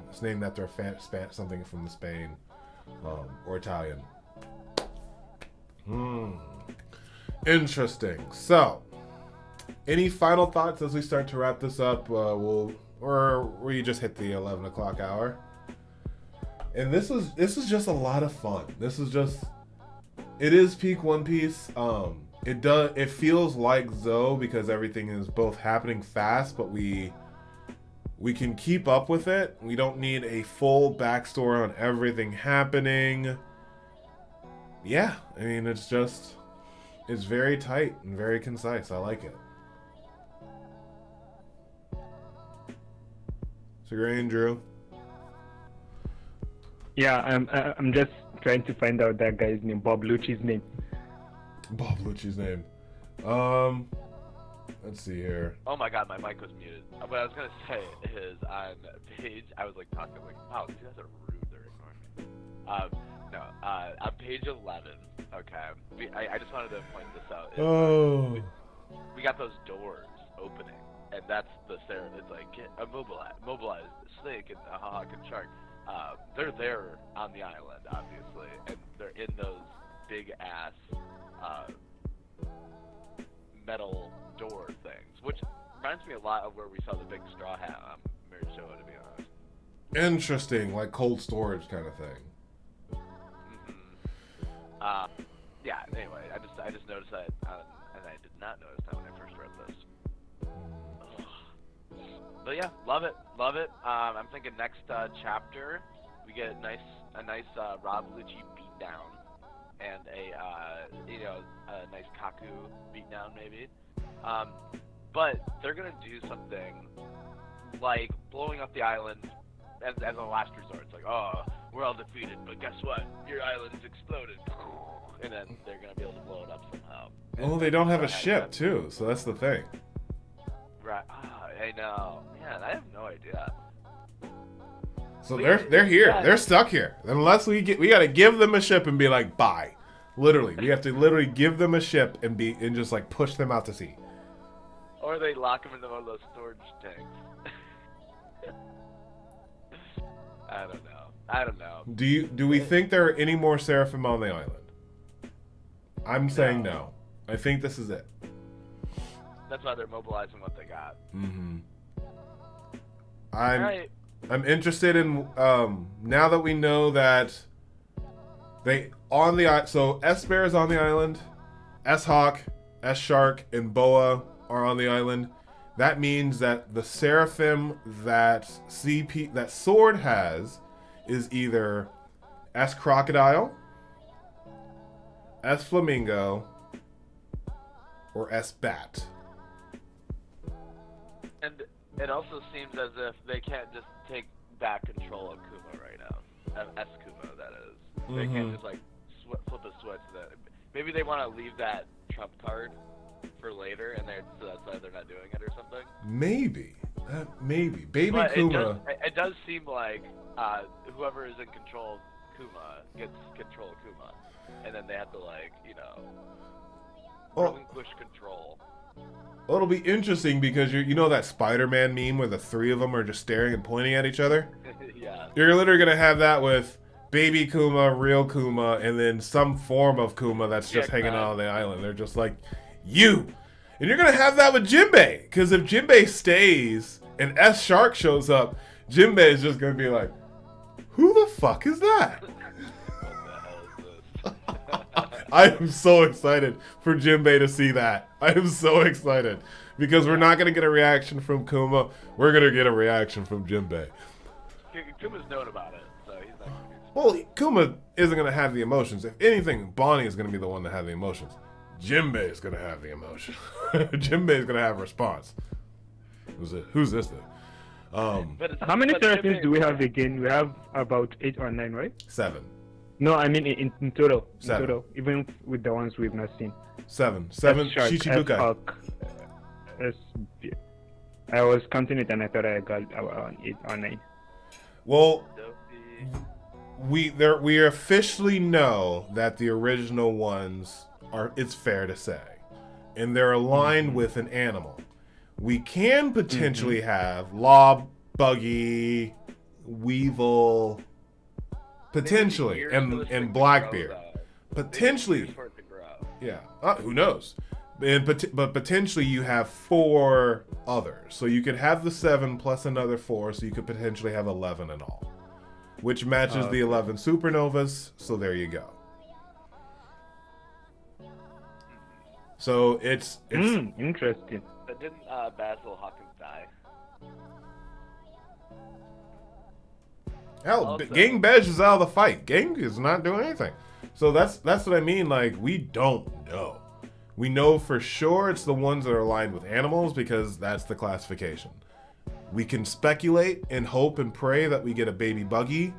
It's named after something from Spain, or Italian. Interesting. So, any final thoughts as we start to wrap this up? We just hit the 11 o'clock hour. And this is just a lot of fun. It is peak One Piece. It feels like Zoe because everything is both happening fast, but we can keep up with it. We don't need a full backstory on everything happening. Yeah, I mean, it's very tight and very concise. I like it. So you're in, Drew? Yeah, I'm just trying to find out that guy's name, Bob Lucci's name. Bob Lucci's name. Let's see here. Oh my god, my mic was muted. What I was gonna say is on page, I was like talking like, wow, these guys are rude. They're ignoring me. On page 11. Okay, I just wanted to point this out. We got those doors opening, and that's the Sarah. It's like get mobilize Snake and Hawk and Shark. They're there on the island, obviously, and they're in those big ass metal door things, which reminds me a lot of where we saw the big straw hat on Mary Showa, to be honest. Interesting, like cold storage kind of thing. Yeah. Anyway, I just noticed that, and I did not notice that when I first read this. But yeah, love it. I'm thinking next chapter we get a nice Rob Lucci beatdown and a nice Kaku beatdown maybe. But they're gonna do something like blowing up the island as a last resort. It's like, oh, we're all defeated, but guess what? Your island's exploded, and then they're gonna be able to blow it up somehow. Oh, they don't have a ship too, so that's the thing. Right. I know. Man, I have no idea. So they're here. Yeah. They're stuck here. Unless we gotta give them a ship and be like, bye. Literally, we have to literally give them a ship and just like push them out to sea. Or they lock them into one of those storage tanks. I don't know. Do we think there are any more Seraphim on the island? I'm saying no. I think this is it. That's why they're mobilizing what they got. Mm-hmm. Right. I'm interested in now that we know that so S-Bear is on the island, S-Hawk, S-Shark, and Boa are on the island. That means that the Seraphim that Sword has is either S-Crocodile, S-Flamingo, or S-Bat. And it also seems as if they can't just take back control of Kuma right now. S-Kuma, that is. They can't just like flip a switch. Maybe they want to leave that trump card for later, and so that's why they're not doing it or something. Maybe. Baby but Kuma. It does seem like whoever is in control of Kuma gets control of Kuma, and then they have to relinquish control Well, it'll be interesting because you know that Spider-Man meme where the three of them are just staring and pointing at each other? Yeah. You're literally going to have that with baby Kuma, real Kuma, and then some form of Kuma that's just hanging out on the island. They're just like, you! And you're going to have that with Jinbei, because if Jinbei stays and S Shark shows up, Jinbei is just going to be like, who the fuck is that? What the hell is this? I am so excited for Jinbei to see that. I am so excited. Because we're not going to get a reaction from Kuma. We're going to get a reaction from Jinbei. Kuma's known about it, so he's not going to be... Well, Kuma isn't going to have the emotions. If anything, Bonnie is going to be the one to have the emotions. Jinbei is going to have the emotion. Jinbei is going to have a response. Who's this thing? How many therapies do we have again? We have about 8 or 9, right? 7. No, I mean in total. In 7. total, even with the ones we've not seen. 7 Shark, Shichibukai. I was counting it and I thought I got around 8 or 9. Well, we officially know that the original ones are, it's fair to say, and they're aligned with an animal. We can potentially have Lob, Buggy, Weevil, potentially, and Blackbeard. Potentially. Yeah, who knows? But potentially you have 4 others. So you could have the 7 plus another 4, so you could potentially have 11 in all. Which matches the 11 supernovas, so there you go. So it's interesting. But didn't Basil Hawkins die? Hell, Also, Gang Beige is out of the fight. Gang is not doing anything. So that's what I mean. Like, we don't know. We know for sure it's the ones that are aligned with animals because that's the classification. We can speculate and hope and pray that we get a baby Buggy.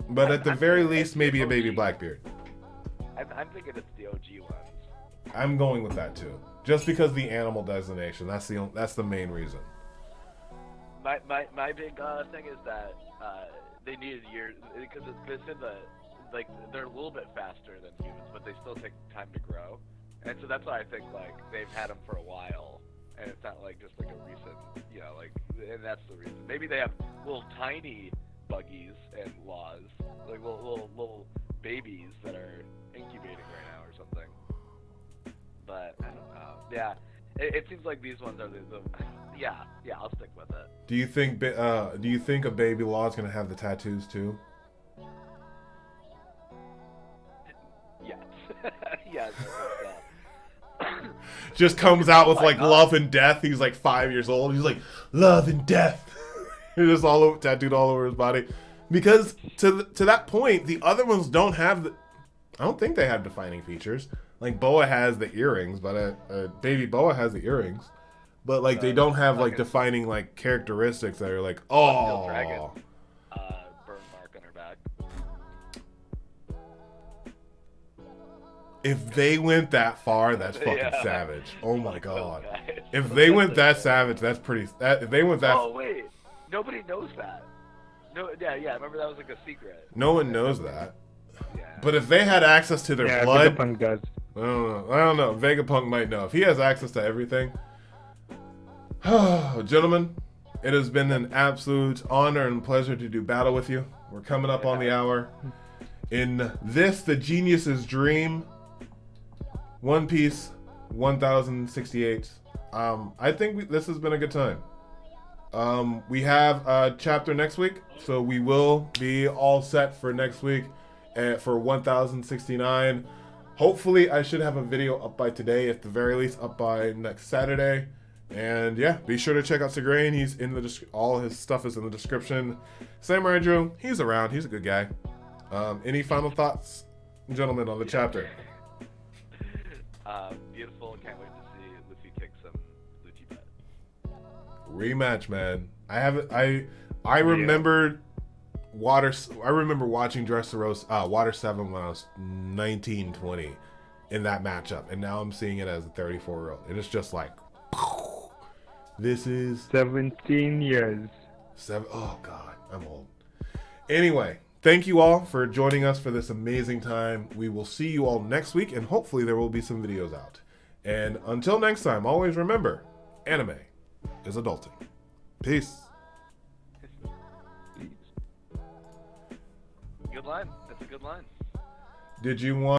But at the very least, maybe a baby Blackbeard. I'm thinking it's the OG ones. I'm going with that too. Just because the animal designation. That's the main reason. My big thing is that they needed years because it's in the like they're a little bit faster than humans, but they still take time to grow, and so that's why I think like they've had them for a while, and it's not like just like a recent, like, and that's the reason. Maybe they have little tiny buggies and laws, like little babies that are incubating right now or something. But I don't know. Yeah, it seems like these ones are the yeah. I'll stick with it. Do you think a baby Law is gonna have the tattoos too? Yes. Yes. Just comes out with like love and death. He's like 5 years old. He's like love and death. He's just all over, tattooed all over his body. Because to that point, the other ones don't have I don't think they have defining features. Like Boa has the earrings, but baby Boa has the earrings, but like they don't have like defining like characteristics that are like Dragon. Burn mark on her back. If they went that far, that's fucking savage. Oh my god. If they went that savage, that's pretty. If they went that. Oh wait, nobody knows that. No, yeah. Remember that was like a secret. No one knows that. Yeah. But if they had access to their blood, Vegapunk does. I don't know. Vegapunk might know. If he has access to everything. Gentlemen, it has been an absolute honor and pleasure to do battle with you. We're coming up on the hour. In this, the Genius's Dream, One Piece, 1068. I think this has been a good time. We have a chapter next week, so we will be all set for next week for 1069. Hopefully, I should have a video up by today, at the very least, up by next Saturday. And yeah, be sure to check out Segrain. He's in the all his stuff is in the description. Samurai Drew, he's around. He's a good guy. Any final thoughts, gentlemen, on the chapter? Beautiful. Can't wait to see Luffy kick some Lucci butt. Rematch, man. I remember I remember watching Dressrosa Water 7 when I was 19, 20 in that matchup, and now I'm seeing it as a 34-year-old, and it's just like, this is 17 years. Oh god, I'm old. Anyway, thank you all for joining us for this amazing time. We will see you all next week, and hopefully there will be some videos out. And until next time, always remember, anime is adulting. Peace. Good line. That's a good line. Did you want